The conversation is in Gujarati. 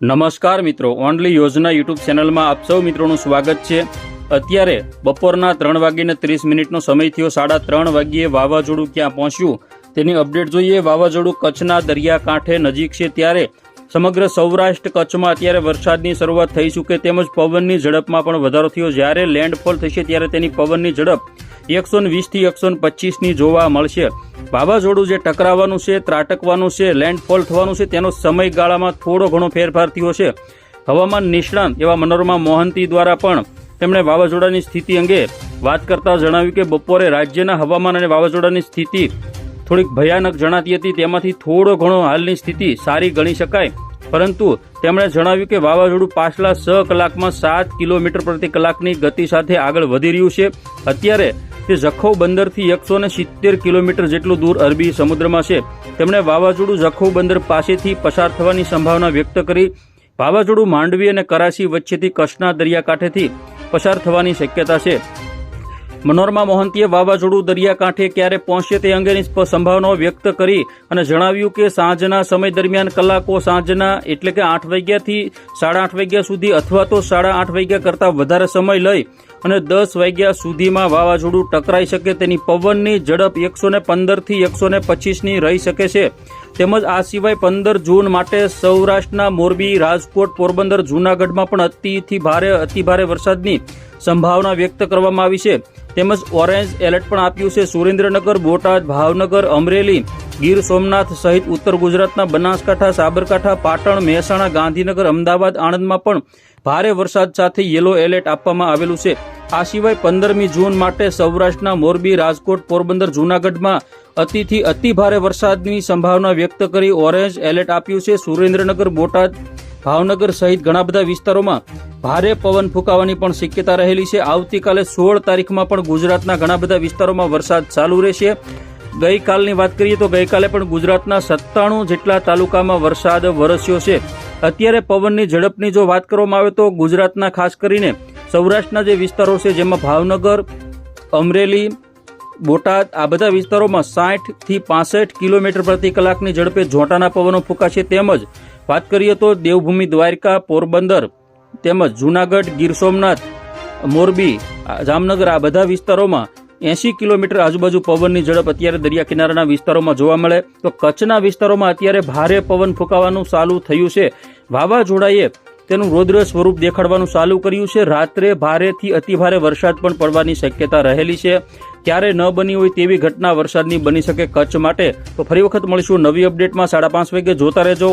નમસ્કાર મિત્રો, ઓનલી યોજના યુટ્યુબ ચેનલમાં આપ સૌ મિત્રોનું સ્વાગત છે। અત્યારે બપોરના 3:30 સમય થયો। 3:30 વાગ્યે વાવાઝોડું ક્યાં પહોંચ્યું તેની અપડેટ જોઈએ। વાવાઝોડું કચ્છના દરિયાકાંઠે નજીક છે, ત્યારે સમગ્ર સૌરાષ્ટ્ર કચ્છમાં અત્યારે વરસાદની શરૂઆત થઈ ચૂકે તેમજ પવનની ઝડપમાં પણ વધારો થયો। જ્યારે લેન્ડફોલ થશે ત્યારે તેની પવનની ઝડપ 120 થી 125ની જોવા મળશે। વાવાઝોડું જે ટકરાવાનું છે, ત્રાટકવાનું છે, લેન્ડફોલ થવાનું છે, તેનો સમયગાળામાં થોડો ઘણો ફેરફાર થયો છે। હવામાન નિષ્ણાંત એવા મનોરમા મોહંતી દ્વારા પણ તેમણે વાવાઝોડાની સ્થિતિ અંગે વાત કરતા જણાવ્યું કે બપોરે રાજ્યના હવામાન અને વાવાઝોડાની સ્થિતિ થોડીક ભયાનક જણાતી હતી, તેમાંથી થોડો ઘણો હાલની સ્થિતિ સારી ગણી શકાય, પરંતુ તેમણે જણાવ્યું કે વાવાઝોડું પાછલા 6 કલાકમાં 7 કિલોમીટર પ્રતિ કલાકની ગતિ સાથે આગળ વધી રહ્યું છે। અત્યારે તે જખૌ બંદરથી 170 કિલોમીટર જેટલું દૂર અરબી સમુદ્રમાં છે। તેમણે વાવાઝોડું જખૌ બંદર પાસેથી પસાર થવાની સંભાવના વ્યક્ત કરી। વાવાઝોડું માંડવી અને કરાચી વચ્ચેથી કચ્છના દરિયાકાંઠેથી પસાર થવાની શક્યતા છે। મનોરમા મોહંતીએ વાવાઝોડું દરિયાકાંઠે ક્યારે પહોંચશે તે અંગેની સંભાવનાઓ વ્યક્ત કરી અને જણાવ્યું કે સાંજના સમય દરમિયાન કલાકો સાંજના એટલે કે 8 વાગ્યાથી 8:30 વાગ્યા સુધી અથવા તો 8:30 વાગ્યા કરતાં વધારે સમય લઈ અને 10 વાગ્યા સુધીમાં વાવાઝોડું ટકરાઈ શકે। તેની પવનની ઝડપ 115 થી 125ની રહી શકે છે। તેમજ આ સિવાય 15 જૂન માટે સૌરાષ્ટ્રના મોરબી, રાજકોટ, પોરબંદર, જૂનાગઢમાં પણ અતિભારે વરસાદની સંભાવના વ્યક્ત કરવામાં આવી છે। તેમજ ઓરેન્જ એલર્ટ પણ આપ્યું છે। સુરેન્દ્રનગર, બોટાદ, ભાવનગર, અમરેલી, ગીર સોમનાથ સહિત ઉત્તર ગુજરાતના બનાસકાંઠા, સાબરકાંઠા, પાટણ, મહેસાણા, ગાંધીનગર, અમદાવાદ, આણંદમાં પણ ભારે વરસાદ સાથે યેલો એલર્ટ આપવામાં આવેલું છે। આ સિવાય 15મી જૂન માટે સૌરાષ્ટ્રના મોરબી, રાજકોટ, પોરબંદર, જૂનાગઢમાં અતિથી અતિભારે વરસાદની સંભાવના વ્યક્ત કરી ઓરેન્જ એલર્ટ આપ્યું છે। સુરેન્દ્રનગર, બોટાદ, ભાવનગર સહિત ઘણા બધા વિસ્તારોમાં ભારે પવન ફૂંકાવાની પણ શક્યતા રહેલી છે। આવતીકાલે 16 તારીખમાં પણ ગુજરાતના ઘણા બધા વિસ્તારોમાં વરસાદ ચાલુ રહેશે। ગઈકાલની વાત કરીએ તો ગઈકાલે પણ ગુજરાતના 97 જેટલા તાલુકામાં વરસાદ વરસ્યો છે। અત્યારે પવનની ઝડપની જો વાત કરવામાં આવે તો ગુજરાતના ખાસ કરીને સૌરાષ્ટ્રના જે વિસ્તારો છે જેમાં ભાવનગર, અમરેલી, બોટાદ આ બધા વિસ્તારોમાં 60 થી 65 કિલોમીટર પ્રતિ કલાકની ઝડપે જોટાના પવનો ફૂંકાશે। તેમજ વાત કરીએ તો દેવભૂમિ દ્વારકા, પોરબંદર તેમજ જૂનાગઢ, ગીર સોમનાથ, મોરબી, જામનગર આ બધા વિસ્તારોમાં 80 કિલોમીટર આજુબાજુ પવનની ઝડપ અત્યારે દરિયા કિનારાના વિસ્તારોમાં જોવા મળે। તો કચ્છના વિસ્તારોમાં અત્યારે ભારે પવન ફૂંકાવાનું ચાલુ થયું છે। વાવાઝોડાએ તેનું રૌદ્ર સ્વરૂપ દેખાડવાનું ચાલુ કર્યું છે। રાત્રે ભારેથી અતિભારે વરસાદ પણ પડવાની શક્યતા રહેલી છે। ક્યારે ન બની હોય તેવી ઘટના વરસાદની બની શકે કચ્છ માટે। તો ફરી વખત મળીશું નવી અપડેટમાં 5:30 વાગે। જોતા રહેજો